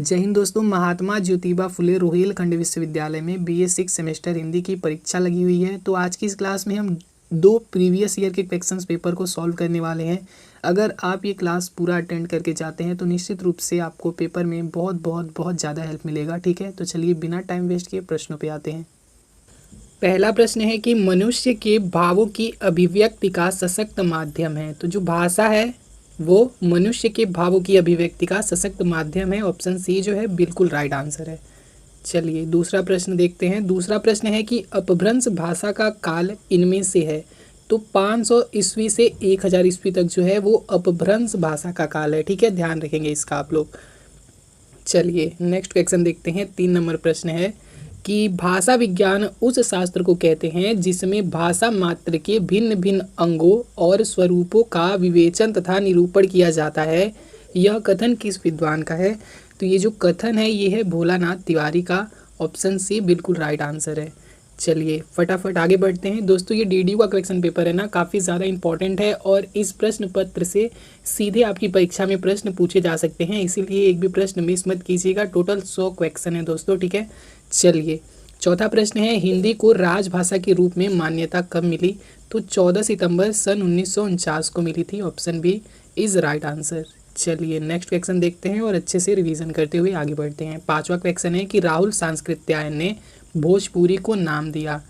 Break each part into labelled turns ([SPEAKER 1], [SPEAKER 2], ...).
[SPEAKER 1] जय हिंद दोस्तों। महात्मा ज्योतिबा फुले रोहिलखंड विश्वविद्यालय में BA 6 सेमेस्टर हिंदी की परीक्षा लगी हुई है। तो आज की इस क्लास में हम दो प्रीवियस ईयर के क्वेश्चंस पेपर को सॉल्व करने वाले हैं। अगर आप ये क्लास पूरा अटेंड करके जाते हैं तो निश्चित रूप से आपको पेपर में बहुत ज़्यादा हेल्प मिलेगा। ठीक है, तो चलिए बिना टाइम वेस्ट किए प्रश्नों पे आते हैं। पहला प्रश्न है कि मनुष्य के भावों की अभिव्यक्ति का सशक्त माध्यम है। तो जो भाषा है वो मनुष्य के भावों की अभिव्यक्ति का सशक्त माध्यम है। ऑप्शन सी जो है बिल्कुल राइट आंसर है। चलिए दूसरा प्रश्न देखते हैं। दूसरा प्रश्न है कि अपभ्रंश भाषा का काल इनमें से है। तो 500 ईस्वी से 1000 ईस्वी तक जो है वो अपभ्रंश भाषा का काल है। ठीक है, ध्यान रखेंगे इसका आप लोग। चलिए नेक्स्ट क्वेश्चन देखते हैं। 3 नंबर प्रश्न है कि भाषा विज्ञान उस शास्त्र को कहते हैं जिसमें भाषा मात्र के भिन्न भिन्न अंगों और स्वरूपों का विवेचन तथा निरूपण किया जाता है। यह कथन किस विद्वान का है? तो ये जो कथन है ये है भोलानाथ तिवारी का। ऑप्शन सी बिल्कुल राइट आंसर है। चलिए फटाफट आगे बढ़ते हैं दोस्तों। ये DDU का क्वेश्चन पेपर है ना, काफ़ी ज़्यादा इंपॉर्टेंट है और इस प्रश्न पत्र से सीधे आपकी परीक्षा में प्रश्न पूछे जा सकते हैं, इसीलिए एक भी प्रश्न मिस मत कीजिएगा। टोटल 100 क्वेश्चन है दोस्तों। ठीक है, चलिए चौथा प्रश्न है हिंदी को राजभाषा के रूप में मान्यता कब मिली? तो 14 सितंबर सन 1949 को मिली थी। Option B is right answer. चलिए नेक्स्ट क्वेश्चन देखते हैं और अच्छे से रिवीजन करते हुए आगे बढ़ते हैं। 5वां क्वेश्चन है कि राहुल सांस्कृत्यायन ने भोजपुरी को नाम दिया।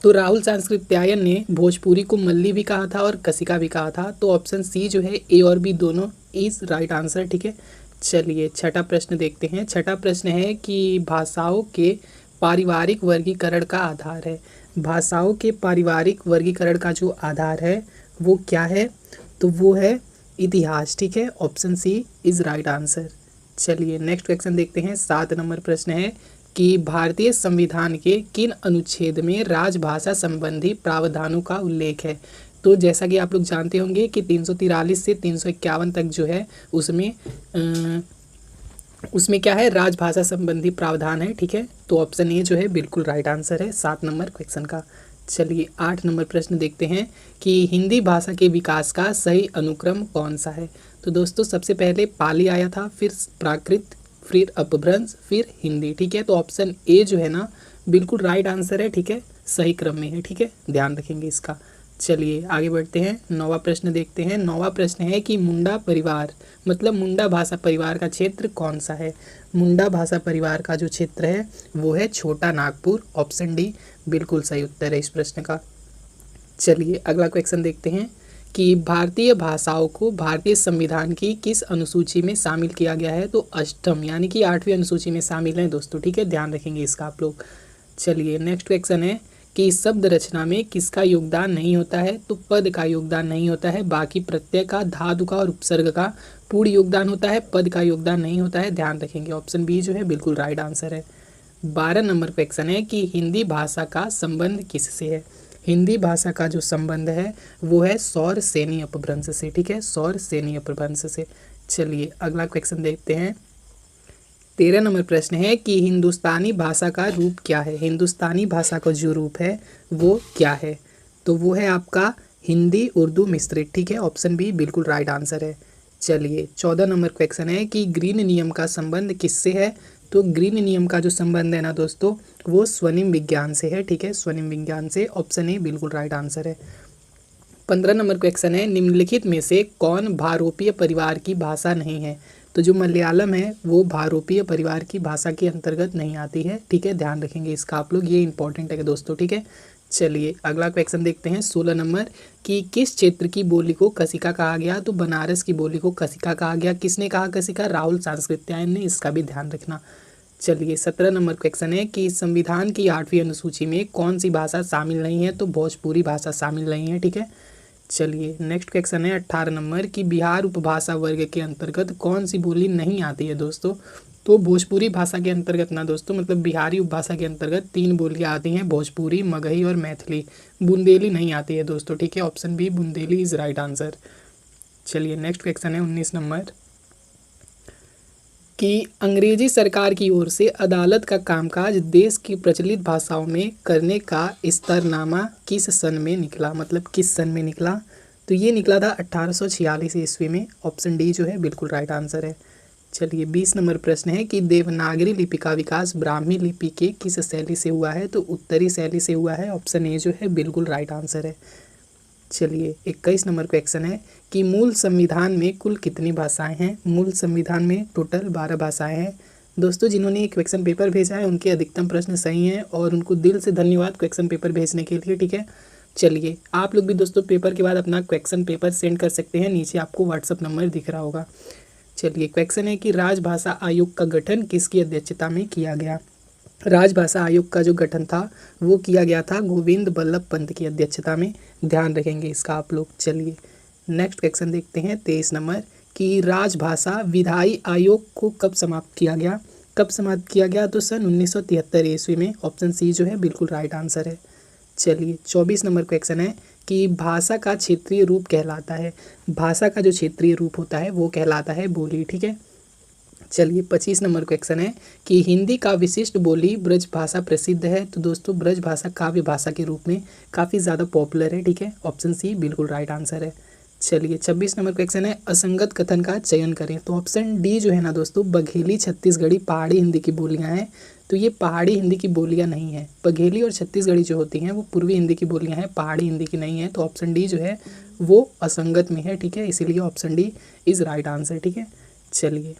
[SPEAKER 1] तो राहुल सांस्कृत्यायन ने भोजपुरी को मल्ली भी कहा था और कसिका भी कहा था। तो ऑप्शन सी जो है ए और बी दोनों इज राइट आंसर। ठीक है, चलिए छठा प्रश्न देखते हैं। छठा प्रश्न है कि भाषाओं के पारिवारिक वर्गीकरण का आधार है। भाषाओं के पारिवारिक वर्गीकरण का जो आधार है वो क्या है? तो वो है इतिहास। ठीक है, option C is right answer. चलिए नेक्स्ट क्वेश्चन देखते हैं। 7 नंबर प्रश्न है कि भारतीय संविधान के किन अनुच्छेद में राजभाषा संबंधी प्रावधानों का उल्लेख है? तो जैसा कि आप लोग जानते होंगे कि 343 से 351 तक जो है उसमें क्या है, राजभाषा संबंधी प्रावधान है। ठीक है, तो ऑप्शन ए जो है बिल्कुल राइट आंसर है 7 नंबर क्वेश्चन का। चलिए 8 नंबर प्रश्न देखते हैं कि हिंदी भाषा के विकास का सही अनुक्रम कौन सा है? तो दोस्तों सबसे पहले पाली आया था, फिर प्राकृत, फिर अपभ्रंश, फिर हिंदी। ठीक है, तो ऑप्शन ए जो है ना बिल्कुल राइट आंसर है। ठीक है, सही क्रम में है। ठीक है, ध्यान रखेंगे इसका। चलिए आगे बढ़ते हैं। 9वां प्रश्न देखते हैं। 9वां प्रश्न है कि मुंडा परिवार मतलब मुंडा भाषा परिवार का क्षेत्र कौन सा है? मुंडा भाषा परिवार का जो क्षेत्र है वो है छोटा नागपुर। ऑप्शन डी बिल्कुल सही उत्तर है इस प्रश्न का। चलिए अगला क्वेश्चन देखते हैं कि भारतीय भाषाओं को भारतीय संविधान की किस अनुसूची में शामिल किया गया है? तो अष्टम यानी कि 8वीं अनुसूची में शामिल है दोस्तों। ठीक है, ध्यान रखेंगे इसका आप लोग। चलिए नेक्स्ट क्वेश्चन है कि शब्द रचना में किसका योगदान नहीं होता है? तो पद का योगदान नहीं होता है, बाकी प्रत्यय का, धातु का और उपसर्ग का पूर्ण योगदान होता है, पद का योगदान नहीं होता है। ध्यान रखेंगे ऑप्शन बी जो है बिल्कुल राइट आंसर है। 12 नंबर क्वेश्चन है कि हिंदी भाषा का संबंध किससे है? हिंदी भाषा का जो संबंध है वो है सौर सेनी अपभ्रंश से। ठीक है, सौर सेनी अपभ्रंश से। चलिए अगला क्वेश्चन देखते हैं। 13 नंबर प्रश्न है कि हिंदुस्तानी भाषा का रूप क्या है? हिंदुस्तानी भाषा का जो रूप है वो क्या है? तो वो है आपका हिंदी उर्दू मिश्रित। ठीक है, ऑप्शन बी बिल्कुल राइट आंसर है। चलिए 14 नंबर क्वेश्चन है कि ग्रीन नियम का संबंध किससे है? तो ग्रीन नियम का जो संबंध है ना दोस्तों वो स्वनिम विज्ञान से है। ठीक है, स्वनिम विज्ञान से। ऑप्शन ए बिल्कुल राइट आंसर है। 15 नंबर क्वेश्चन है निम्नलिखित में से कौन भारोपीय परिवार की भाषा नहीं है? तो जो मलयालम है वो भारोपीय परिवार की भाषा के अंतर्गत नहीं आती है। ठीक है, ध्यान रखेंगे इसका आप लोग, ये इंपॉर्टेंट है दोस्तों। ठीक है, चलिए अगला क्वेश्चन देखते हैं। 16 नंबर कि किस क्षेत्र की बोली को कसिका कहा गया? तो बनारस की बोली को कसिका कहा गया। किसने कहा कसिका? राहुल सांस्कृत्यायन ने, इसका भी ध्यान रखना। चलिए 17 नंबर क्वेश्चन है कि संविधान की 8वीं अनुसूची में कौन सी भाषा शामिल नहीं है? तो भोजपुरी भाषा शामिल नहीं है। ठीक है, चलिए नेक्स्ट क्वेश्चन है 18 नंबर कि बिहार उपभाषा वर्ग के अंतर्गत कौन सी बोली नहीं आती है दोस्तों? तो भोजपुरी भाषा के अंतर्गत ना दोस्तों, मतलब बिहारी उपभाषा के अंतर्गत 3 बोलियां आती हैं, भोजपुरी, मगही और मैथिली। बुंदेली नहीं आती है दोस्तों। ठीक है, option B Bundeli is right answer. चलिए नेक्स्ट क्वेश्चन है 19 नंबर कि अंग्रेजी सरकार की ओर से अदालत का कामकाज देश की प्रचलित भाषाओं में करने का इस्तरनामा किस सन में निकला? मतलब किस सन में निकला? तो ये निकला था 1846 ईस्वी में। ऑप्शन डी जो है बिल्कुल राइट आंसर है। चलिए 20 नंबर प्रश्न है कि देवनागरी लिपि का विकास ब्राह्मी लिपि के किस शैली से हुआ है? तो उत्तरी शैली से हुआ है। ऑप्शन ए जो है बिल्कुल राइट आंसर है। चलिए 21 नंबर क्वेश्चन है कि मूल संविधान में कुल कितनी भाषाएं हैं? मूल संविधान में टोटल 12 भाषाएं हैं। दोस्तों जिन्होंने ये क्वेश्चन पेपर भेजा है उनके अधिकतम प्रश्न सही हैं और उनको दिल से धन्यवाद क्वेश्चन पेपर भेजने के लिए, ठीक है। चलिए आप लोग भी दोस्तों पेपर के बाद अपना क्वेश्चन पेपर सेंड कर सकते हैं, नीचे आपको व्हाट्सअप नंबर दिख रहा होगा। चलिए क्वेश्चन है कि राजभाषा आयोग का गठन किसकी अध्यक्षता में किया गया? राजभाषा आयोग का जो गठन था वो किया गया था गोविंद बल्लभ पंत की अध्यक्षता में, ध्यान रखेंगे इसका आप लोग। चलिए नेक्स्ट क्वेश्चन देखते हैं 23 नंबर कि राजभाषा विधायी आयोग को कब समाप्त किया गया? कब समाप्त किया गया? तो सन 1973 ईस्वी में। ऑप्शन सी जो है बिल्कुल राइट आंसर है। चलिए 24 नंबर क्वेश्चन है कि भाषा का क्षेत्रीय रूप कहलाता है, भाषा का जो क्षेत्रीय रूप होता है वो कहलाता है बोली, ठीक है। चलिए 25 नंबर क्वेश्चन है कि हिंदी का विशिष्ट बोली ब्रज भाषा प्रसिद्ध है। तो दोस्तों ब्रज भाषा काव्य भाषा के रूप में काफ़ी ज़्यादा पॉपुलर है, ठीक है। ऑप्शन सी बिल्कुल राइट आंसर है। चलिए 26 नंबर क्वेश्चन है असंगत कथन का चयन करें। तो ऑप्शन डी जो है ना दोस्तों बघेली छत्तीसगढ़ी पहाड़ी हिंदी की बोलियां हैं। तो ये पहाड़ी हिंदी की बोलियां नहीं है। बघेली और छत्तीसगढ़ी जो होती हैं वो पूर्वी हिंदी की बोलियां हैं, पहाड़ी हिंदी की नहीं है। तो ऑप्शन डी जो है वो असंगत में है, ठीक है, इसीलिए option D is right answer, ठीक है। चलिए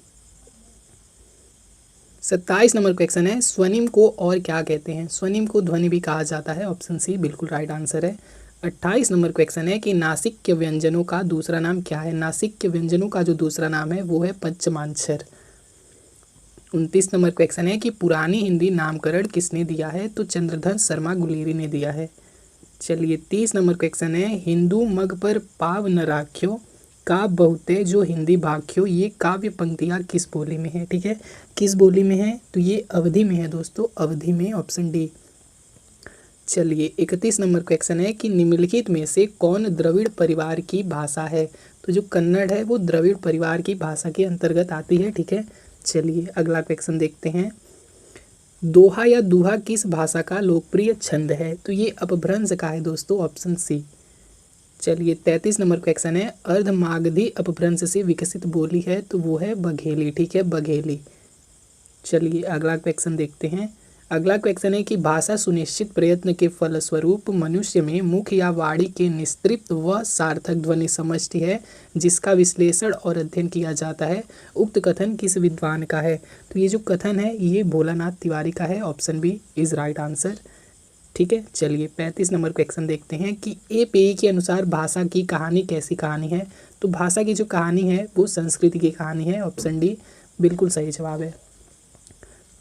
[SPEAKER 1] 27 नंबर क्वेश्चन है स्वनिम को और क्या कहते हैं? स्वनिम को ध्वनि भी कहा जाता है। ऑप्शन सी बिल्कुल राइट आंसर है। 28 नंबर क्वेश्चन है कि नासिक के व्यंजनों का दूसरा नाम क्या है? नासिक के व्यंजनों का जो दूसरा नाम है वो है पंचमांक्षर। 29 नंबर क्वेश्चन है कि पुरानी हिंदी नामकरण किसने दिया है? तो चंद्रधर शर्मा गुलेरी ने दिया है। चलिए 30 नंबर क्वेश्चन है हिंदू मग पर पाव न राख्यो का बहुते जो हिंदी भाख्यो, ये काव्य पंक्तियाँ किस बोली में है? ठीक है, किस बोली में है? तो ये अवधि में है दोस्तों, अवधि में, ऑप्शन डी। चलिए 31 नंबर क्वेश्चन है कि निम्नलिखित में से कौन द्रविड़ परिवार की भाषा है? तो जो कन्नड़ है वो द्रविड़ परिवार की भाषा के अंतर्गत आती है, ठीक है। चलिए अगला क्वेश्चन देखते हैं। दोहा या दुहा किस भाषा का लोकप्रिय छंद है? तो ये अपभ्रंश का है दोस्तों, ऑप्शन सी। चलिए 33 नंबर क्वेश्चन है अर्धमागधी अपभ्रंश से विकसित बोली है, तो वो है बघेली, ठीक है, बघेली। चलिए अगला क्वेश्चन देखते हैं। अगला क्वेश्चन है कि भाषा सुनिश्चित प्रयत्न के फलस्वरूप मनुष्य में मुख या वाणी के निस्तृप्त व सार्थक ध्वनि समष्टि है जिसका विश्लेषण और अध्ययन किया जाता है, उक्त कथन किस विद्वान का है? तो ये जो कथन है ये भोलानाथ तिवारी का है, option B is right answer, ठीक है। चलिए 35 नंबर क्वेश्चन देखते हैं कि एपीई के अनुसार भाषा की कहानी कैसी कहानी है? तो भाषा की जो कहानी है वो संस्कृति की कहानी है, ऑप्शन डी बिल्कुल सही जवाब है।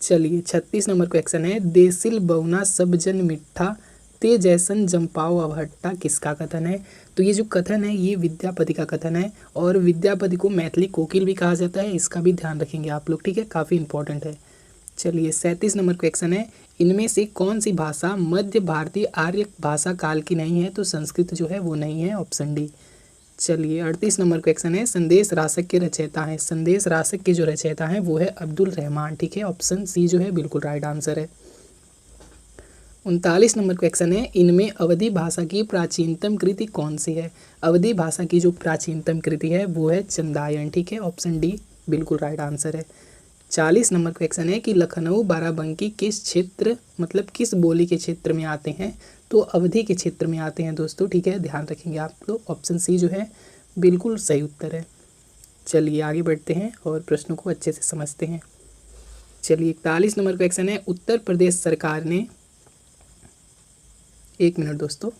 [SPEAKER 1] चलिए 36 नंबर क्वेश्चन है देसिल बउना सब जन मिठा ते जैसन जम्पाओ अवहट्टा किसका कथन है? तो ये जो कथन है ये विद्यापति का कथन है और विद्यापति को मैथिली कोकिल भी कहा जाता है, इसका भी ध्यान रखेंगे आप लोग, ठीक है, काफ़ी इंपॉर्टेंट है। चलिए 37 नंबर क्वेश्चन है इनमें से कौन सी भाषा मध्य भारतीय आर्य भाषा काल की नहीं है? तो संस्कृत जो है वो नहीं है, ऑप्शन डी। चलिए 38 नंबर क्वेश्चन है संदेश रासक के रचयिता हैं। संदेश रासक के जो रचयिता हैं वो है अब्दुल रहमान, ठीक है, ऑप्शन सी जो है बिल्कुल राइट आंसर है। 39 नंबर क्वेश्चन है इनमें अवधी भाषा की प्राचीनतम कृति कौन सी है? अवधी भाषा की जो प्राचीनतम कृति है वो है चंदायन, ठीक है, ऑप्शन डी बिल्कुल राइट आंसर है। 40 नंबर क्वेश्चन है कि लखनऊ बाराबंकी किस क्षेत्र मतलब किस बोली के क्षेत्र में आते हैं? तो अवधि के क्षेत्र में आते हैं दोस्तों, ठीक है, ध्यान रखेंगे आप लोग, ऑप्शन सी जो है बिल्कुल सही उत्तर है। चलिए आगे बढ़ते हैं और प्रश्नों को अच्छे से समझते हैं। चलिए 41 नंबर क्वेश्चन है उत्तर प्रदेश सरकार ने, एक मिनट दोस्तों,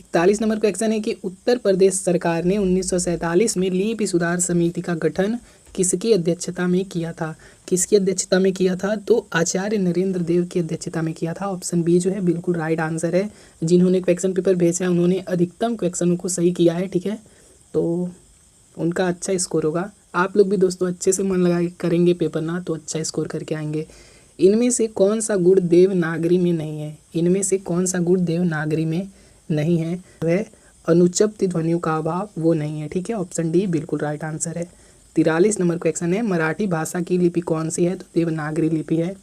[SPEAKER 1] 41 नंबर क्वेश्चन है कि उत्तर प्रदेश सरकार ने 1947 में लिपि सुधार समिति का गठन किसकी अध्यक्षता में किया था? किसकी अध्यक्षता में किया था? तो आचार्य नरेंद्र देव की अध्यक्षता में किया था, ऑप्शन बी जो है बिल्कुल राइट आंसर है। जिन्होंने क्वेश्चन पेपर भेजा है उन्होंने अधिकतम क्वेश्चनों को सही किया है, ठीक है, तो उनका अच्छा स्कोर होगा। आप लोग भी दोस्तों अच्छे से मन लगा करेंगे पेपर ना तो अच्छा स्कोर करके आएंगे। इनमें से कौन सा गुण देवनागरी में नहीं है? इनमें से कौन सा गुण देवनागरी में नहीं है? वह अनुच्चप्ति ध्वनियों का अभाव, वो नहीं है, ठीक है, ऑप्शन डी बिल्कुल राइट आंसर है। 43 नंबर क्वेश्चन है मराठी भाषा की लिपि कौन सी है? तो देवनागरी लिपि है।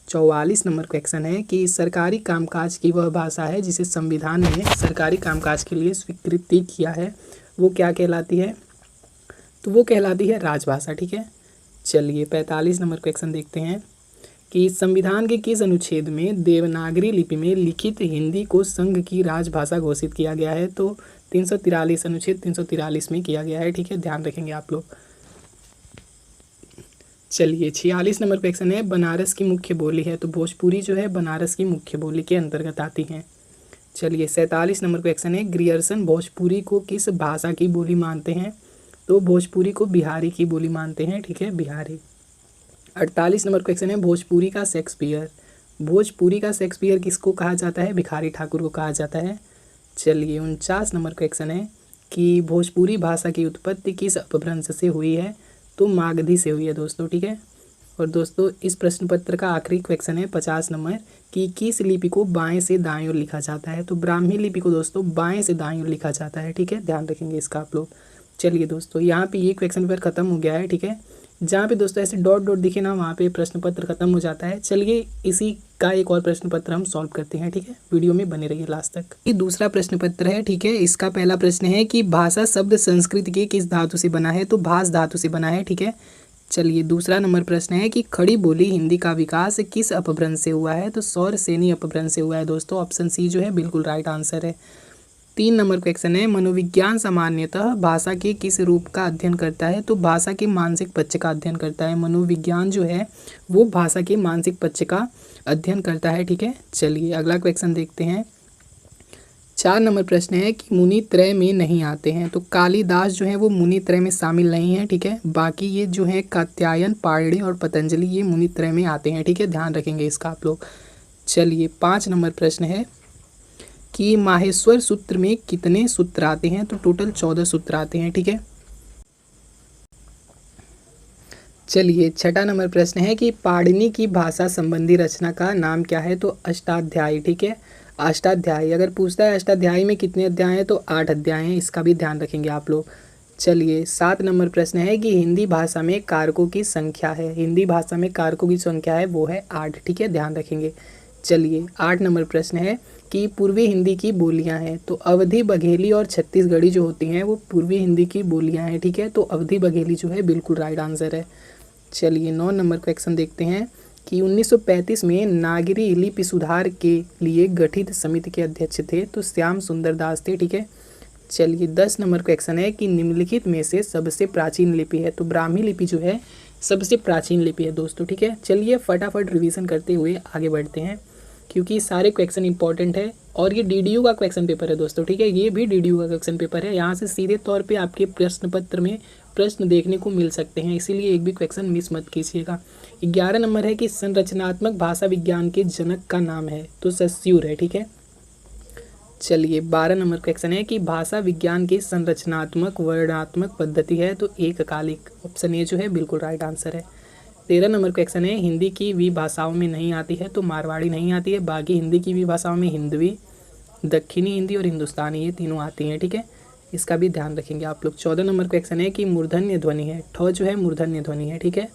[SPEAKER 1] 44 नंबर क्वेश्चन है कि सरकारी कामकाज की वह भाषा है जिसे संविधान ने सरकारी कामकाज के लिए स्वीकृति किया है, वो क्या कहलाती है? तो वो कहलाती है राजभाषा, ठीक है। चलिए 45 नंबर क्वेश्चन देखते हैं कि संविधान के किस अनुच्छेद में देवनागरी लिपि में लिखित हिंदी को संघ की राजभाषा घोषित किया गया है। तो 343 अनुच्छेद 343 में किया गया है, ठीक है, ध्यान रखेंगे आप लोग। चलिए 46 नंबर क्वेश्चन है, बनारस की मुख्य बोली है। तो भोजपुरी जो है बनारस की मुख्य बोली के अंतर्गत आती हैं। चलिए 47 नंबर क्वेश्चन है, ग्रियर्सन भोजपुरी को किस भाषा की बोली मानते हैं। तो भोजपुरी को बिहारी की बोली मानते हैं, ठीक है, बिहारी। 48 नंबर क्वेश्चन है, भोजपुरी का शेक्सपियर। भोजपुरी का शेक्सपियर किसको कहा जाता है, भिखारी ठाकुर को कहा जाता है। चलिए 49 नंबर क्वेश्चन है कि भोजपुरी भाषा की उत्पत्ति किस अपभ्रंश से हुई है। तो मागधी से हुई है दोस्तों, ठीक है। और दोस्तों इस प्रश्न पत्र का आखिरी क्वेश्चन है 50 नंबर कि किस लिपि को बाएं से दाएं ओर लिखा जाता है। तो ब्राह्मी लिपि को दोस्तों बाएं से दाएं ओर लिखा जाता है, ठीक है, ध्यान रखेंगे इसका आप लोग। चलिए दोस्तों यहाँ पे ये क्वेश्चन पेपर खत्म हो गया है, ठीक है। जहाँ पे दोस्तों ऐसे डॉट डॉट दिखे ना वहाँ पे प्रश्न पत्र खत्म हो जाता है। चलिए इसी का एक और प्रश्न पत्र हम सॉल्व करते हैं, ठीक है, वीडियो में बने रहिए लास्ट तक। ये दूसरा प्रश्न पत्र है, ठीक है। इसका पहला प्रश्न है कि भाषा शब्द संस्कृत के किस धातु से बना है। तो भास धातु से बना है, ठीक है। चलिए दूसरा नंबर प्रश्न है कि खड़ी बोली हिंदी का विकास किस अपभ्रंश से हुआ है। तो सौरसेनी अपभ्रंश से हुआ है दोस्तों। ऑप्शन सी जो है बिल्कुल राइट आंसर है। 3 नंबर क्वेश्चन है, मनोविज्ञान सामान्यतः भाषा के किस रूप का अध्ययन करता है। तो भाषा के मानसिक पक्ष का अध्ययन करता है। मनोविज्ञान जो है वो भाषा के मानसिक पक्ष का अध्ययन करता है, ठीक है। चलिए अगला क्वेश्चन देखते हैं। 4 नंबर प्रश्न है कि मुनि त्रय में नहीं आते हैं। तो कालिदास जो है वो मुनि त्रय में शामिल नहीं है, ठीक है। बाकी ये जो है कात्यायन, पाणिनि और पतंजलि ये मुनि त्रय में आते हैं, ठीक है, ध्यान रखेंगे इसका आप लोग। चलिए 5 नंबर प्रश्न है कि माहेश्वर सूत्र में कितने सूत्र आते हैं। तो टोटल 14 सूत्र आते हैं, ठीक है। चलिए 6 नंबर प्रश्न है कि पाणिनि की भाषा संबंधी रचना का नाम क्या है। तो अष्टाध्यायी, ठीक है, अष्टाध्यायी। अगर पूछता है अष्टाध्यायी में कितने अध्याय हैं तो 8 अध्याय हैं, इसका भी ध्यान रखेंगे आप लोग। चलिए 7 नंबर प्रश्न है कि हिंदी भाषा में कारकों की संख्या है। हिंदी भाषा में कारकों की संख्या है वो है 8, ठीक है, ध्यान रखेंगे। चलिए 8 नंबर प्रश्न है कि पूर्वी हिंदी की बोलियां हैं। तो अवधी, बघेली और छत्तीसगढ़ी जो होती हैं वो पूर्वी हिंदी की बोलियां हैं, ठीक है। तो अवधी बघेली जो है बिल्कुल राइट आंसर है। चलिए 9 नंबर क्वेश्चन देखते हैं कि 1935 में नागरी लिपि सुधार के लिए गठित समिति के अध्यक्ष थे। तो श्याम सुंदर दास थे, ठीक है। चलिए 10 नंबर क्वेश्चन है कि निम्नलिखित में से सबसे प्राचीन लिपि है। तो ब्राह्मी लिपि जो है सबसे प्राचीन लिपि है दोस्तों, ठीक है। चलिए फटाफट रिवीजन करते हुए आगे बढ़ते हैं क्योंकि सारे क्वेश्चन इंपॉर्टेंट है और ये डीडीयू का क्वेश्चन पेपर है दोस्तों, ठीक है। ये भी डीडीयू का क्वेश्चन पेपर है। यहाँ से सीधे तौर पे आपके प्रश्न पत्र में प्रश्न देखने को मिल सकते हैं, इसीलिए एक भी क्वेश्चन मिस मत कीजिएगा। 11 नंबर है कि संरचनात्मक भाषा विज्ञान के जनक का नाम है। तो सस्यूर है, ठीक है। चलिए 12 नंबर क्वेश्चन है कि भाषा विज्ञान की संरचनात्मक वर्णात्मक पद्धति है। तो एककालिक। ऑप्शन ए जो है बिल्कुल राइट आंसर है। 13 नंबर क्वेश्चन है हिंदी की भी भाषाओं में नहीं आती है। तो मारवाड़ी नहीं आती है। बाकी हिंदी की भी भाषाओं में हिंदवी, दक्षिणी हिंदी और हिंदुस्तानी ये तीनों आती हैं, ठीक है, इसका भी ध्यान रखेंगे आप लोग। 14 नंबर क्वेश्चन है कि मूर्धन्य ध्वनि है। ठ जो है मूर्धन्य ध्वनि है, ठीक है।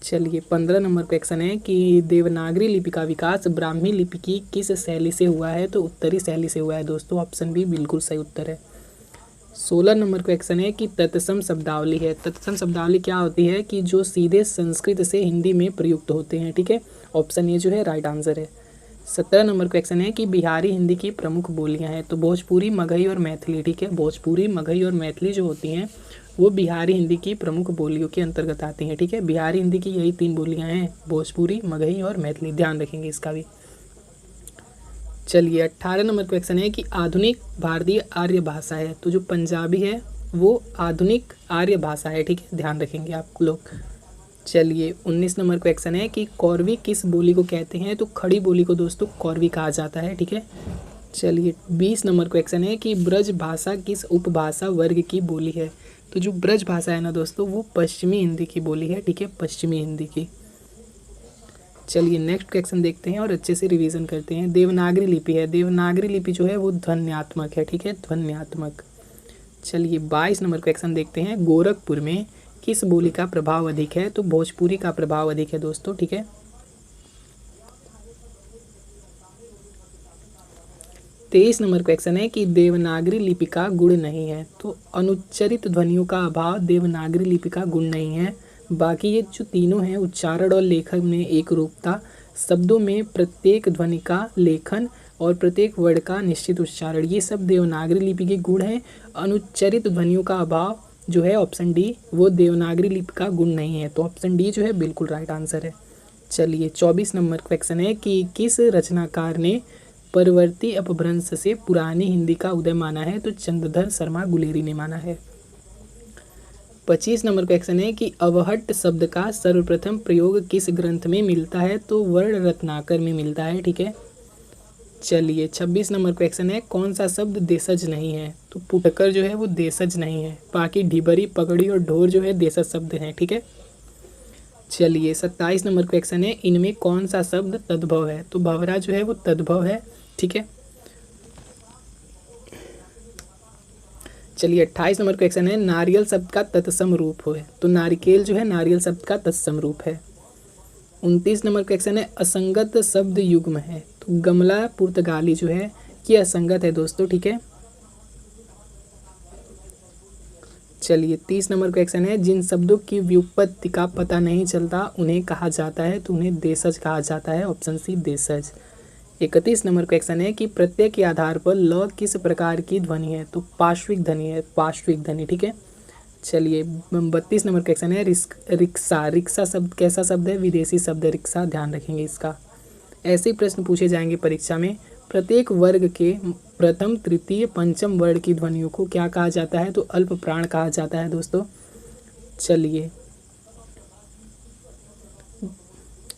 [SPEAKER 1] चलिए 15 नंबर क्वेश्चन है कि देवनागरी लिपि का विकास ब्राह्मी लिपि की किस शैली से हुआ है। तो उत्तरी शैली से हुआ है दोस्तों। ऑप्शन बी बिल्कुल सही उत्तर है। 16 नंबर क्वेश्चन है कि तत्सम शब्दावली है। तत्सम शब्दावली क्या होती है कि जो सीधे संस्कृत से हिंदी में प्रयुक्त होते हैं, ठीक है। ऑप्शन ए जो है राइट आंसर है। 17 नंबर क्वेश्चन है कि बिहारी हिंदी की प्रमुख बोलियां हैं। तो भोजपुरी, मगही और मैथिली, ठीक है। भोजपुरी, मगही और मैथिली जो होती हैं वो बिहारी हिंदी की प्रमुख बोलियों के अंतर्गत आती हैं, ठीक है। बिहारी हिंदी की यही 3 बोलियां हैं, भोजपुरी, मगही और मैथिली, ध्यान रखेंगे इसका भी। चलिए 18 नंबर क्वेश्चन है कि आधुनिक भारतीय आर्य भाषा है। तो जो पंजाबी है वो आधुनिक आर्य भाषा है, ठीक है, ध्यान रखेंगे आप लोग। चलिए 19 नंबर क्वेश्चन है कि कौरवी किस बोली को कहते हैं। तो खड़ी बोली को दोस्तों कौरवी कहा जाता है, ठीक है। चलिए 20 नंबर क्वेश्चन है कि ब्रज भाषा किस उपभाषा वर्ग की बोली है। तो जो ब्रज भाषा है ना दोस्तों वो पश्चिमी हिंदी की बोली है, ठीक है, पश्चिमी हिंदी की। चलिए नेक्स्ट क्वेश्चन देखते हैं और अच्छे से रिवीजन करते हैं। देवनागरी लिपि है। देवनागरी लिपि जो है वो ध्वन्यात्मक है, ठीक है, ध्वन्यात्मक। चलिए 22 नंबर क्वेश्चन देखते हैं। गोरखपुर में किस बोली का प्रभाव अधिक है। तो भोजपुरी का प्रभाव अधिक है दोस्तों, ठीक है। 23 नंबर क्वेश्चन है कि देवनागरी लिपि का गुण नहीं है। तो अनुच्चरित ध्वनियों का अभाव देवनागरी लिपि का गुण नहीं है। बाकी ये जो तीनों हैं, उच्चारण और लेखन में एक रूपता, शब्दों में प्रत्येक ध्वनि का लेखन और प्रत्येक वर्ड का निश्चित उच्चारण, ये सब देवनागरी लिपि के गुण हैं। अनुच्चरित ध्वनियों का अभाव जो है ऑप्शन डी, वो देवनागरी लिपि का गुण नहीं है। तो ऑप्शन डी जो है बिल्कुल राइट आंसर है। चलिए 24 नंबर क्वेश्चन है कि किस रचनाकार ने परवर्ती अपभ्रंश से पुरानी हिंदी का उदय माना है? तो चंद्रधर शर्मा गुलेरी ने माना है। 25 नंबर क्वेश्चन है कि अवहट्ट शब्द का सर्वप्रथम प्रयोग किस ग्रंथ में मिलता है? तो वर्ण रत्नाकर में मिलता है। ठीक है। चलिए 26 नंबर क्वेश्चन है कौन सा शब्द देशज नहीं है? तो पुटकर जो है वो देशज नहीं है। बाकी ढिबरी, पगड़ी और ढोर जो है देशज शब्द हैं। ठीक है। चलिए 27 नंबर क्वेश्चन है इनमें कौन सा शब्द तद्भव है? तो भंवरा जो है वो तद्भव है। ठीक है। चलिए 28 नंबर क्वेश्चन है नारियल शब्द का तत्सम रूप है? तो नारिकेल जो है नारियल शब्द का तत्सम रूप है। 29 नंबर क्वेश्चन है असंगत शब्द युग्म है? तो गमला पुर्तगाली जो है ये असंगत है दोस्तों। ठीक है। चलिए 30 नंबर क्वेश्चन है जिन शब्दों की व्युत्पत्ति का पता नहीं चलता उन्हें कहा जाता है? तो उन्हें देशज कहा जाता है। ऑप्शन सी देशज। 31 नंबर क्वेश्चन है कि प्रत्यय के आधार पर ल किस प्रकार की ध्वनि है? तो पार्श्विक ध्वनि है, पार्श्विक ध्वनि। ठीक है। चलिए 32 नंबर क्वेश्चन है रिक्शा, रिक्शा शब्द कैसा शब्द है? विदेशी शब्द है रिक्शा, ध्यान रखेंगे इसका। ऐसे ही प्रश्न पूछे जाएंगे परीक्षा में। प्रत्येक वर्ग के प्रथम, तृतीय, पंचम वर्ण की ध्वनियों को क्या कहा जाता है? तो अल्प प्राण कहा जाता है दोस्तों। चलिए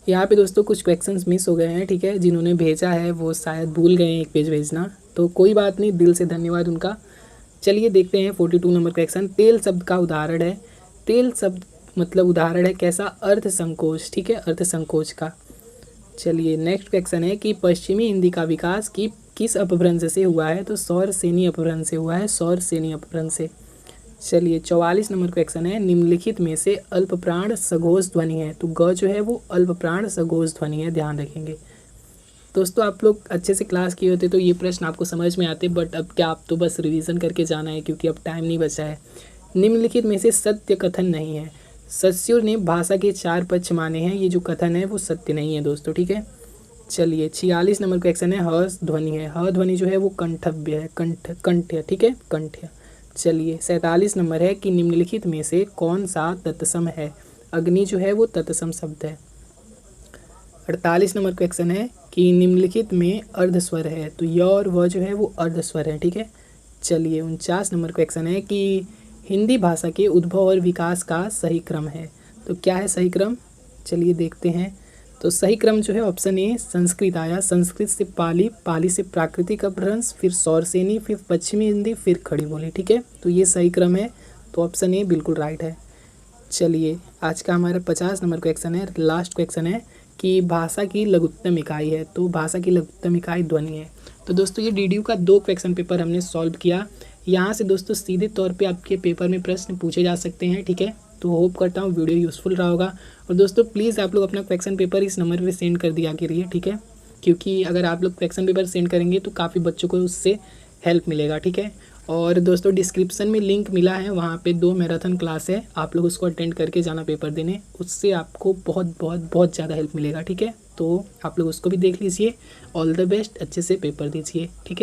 [SPEAKER 1] यहाँ पे दोस्तों कुछ क्वेश्चंस मिस हो गए हैं। ठीक है। जिन्होंने भेजा है वो शायद भूल गए हैं एक पेज भेजना, तो कोई बात नहीं, दिल से धन्यवाद उनका। चलिए देखते हैं 42 नंबर क्वेश्चन। तेल शब्द का उदाहरण है? तेल शब्द मतलब उदाहरण है कैसा? अर्थ संकोच। ठीक है। अर्थ संकोच का। चलिए नेक्स्ट क्वेश्चन है कि पश्चिमी हिंदी का विकास किस अपभ्रंश से हुआ है? तो सौरसेनी अपभ्रंश से हुआ है, सौरसेनी अपभ्रंश से। चलिए 44 नंबर क्वेश्चन है निम्नलिखित में से अल्प प्राण सघोष ध्वनि है? तो ग जो है वो अल्प प्राण सघोष ध्वनि है, ध्यान रखेंगे दोस्तों। आप लोग अच्छे से क्लास किए होते तो ये प्रश्न आपको समझ में आते, बट अब क्या, आप तो बस रिवीजन करके जाना है क्योंकि अब टाइम नहीं बचा है। निम्नलिखित में से सत्य कथन नहीं है? सस्यों ने भाषा के 4 पक्ष माने हैं, ये जो कथन है वो सत्य नहीं है दोस्तों। ठीक है। चलिए 46 नंबर क्वेश्चन है ह ध्वनि है? ह ध्वनि जो है वो कंठव्य है, कंठ्य। ठीक है, कंठ्य। चलिए 47 नंबर है कि निम्नलिखित में से कौन सा तत्सम है? अग्नि जो है वो तत्सम शब्द है। 48 नंबर क्वेश्चन है कि निम्नलिखित में अर्धस्वर है? तो य और व जो है वो अर्धस्वर है। ठीक है। चलिए 49 नंबर क्वेश्चन है कि हिंदी भाषा के उद्भव और विकास का सही क्रम है? तो क्या है सही क्रम? चलिए देखते हैं। तो सही क्रम जो है ऑप्शन ए संस्कृत आया, संस्कृत से पाली, पाली से प्राकृतिक अपभ्रंश, फिर सौरसेनी, फिर पश्चिमी हिंदी, फिर खड़ी बोली। ठीक है। तो ये सही क्रम है, तो ऑप्शन ए बिल्कुल राइट है। चलिए आज का हमारा 50 नंबर क्वेश्चन है, लास्ट क्वेश्चन है कि भाषा की लघुत्तम इकाई है? तो भाषा की लघुत्तम इकाई ध्वनि है। तो दोस्तों ये डीडीयू का 2 क्वेश्चन पेपर हमने सॉल्व किया। यहाँ से दोस्तों सीधे तौर पे आपके पेपर में प्रश्न पूछे जा सकते हैं। ठीक है। तो होप करता हूँ वीडियो यूज़फुल रहा होगा। और दोस्तों प्लीज़ आप लोग अपना क्वेश्चन पेपर इस नंबर पे सेंड कर दिया करिए। ठीक है। क्योंकि अगर आप लोग क्वेश्चन पेपर सेंड करेंगे तो काफ़ी बच्चों को उससे हेल्प मिलेगा। ठीक है। और दोस्तों डिस्क्रिप्शन में लिंक मिला है, वहाँ पे 2 मैराथन क्लास है, आप लोग उसको अटेंड करके जाना पेपर देने, उससे आपको बहुत बहुत बहुत ज़्यादा हेल्प मिलेगा। ठीक है। तो आप लोग उसको भी देख लीजिए। ऑल द बेस्ट, अच्छे से पेपर दीजिए। ठीक है।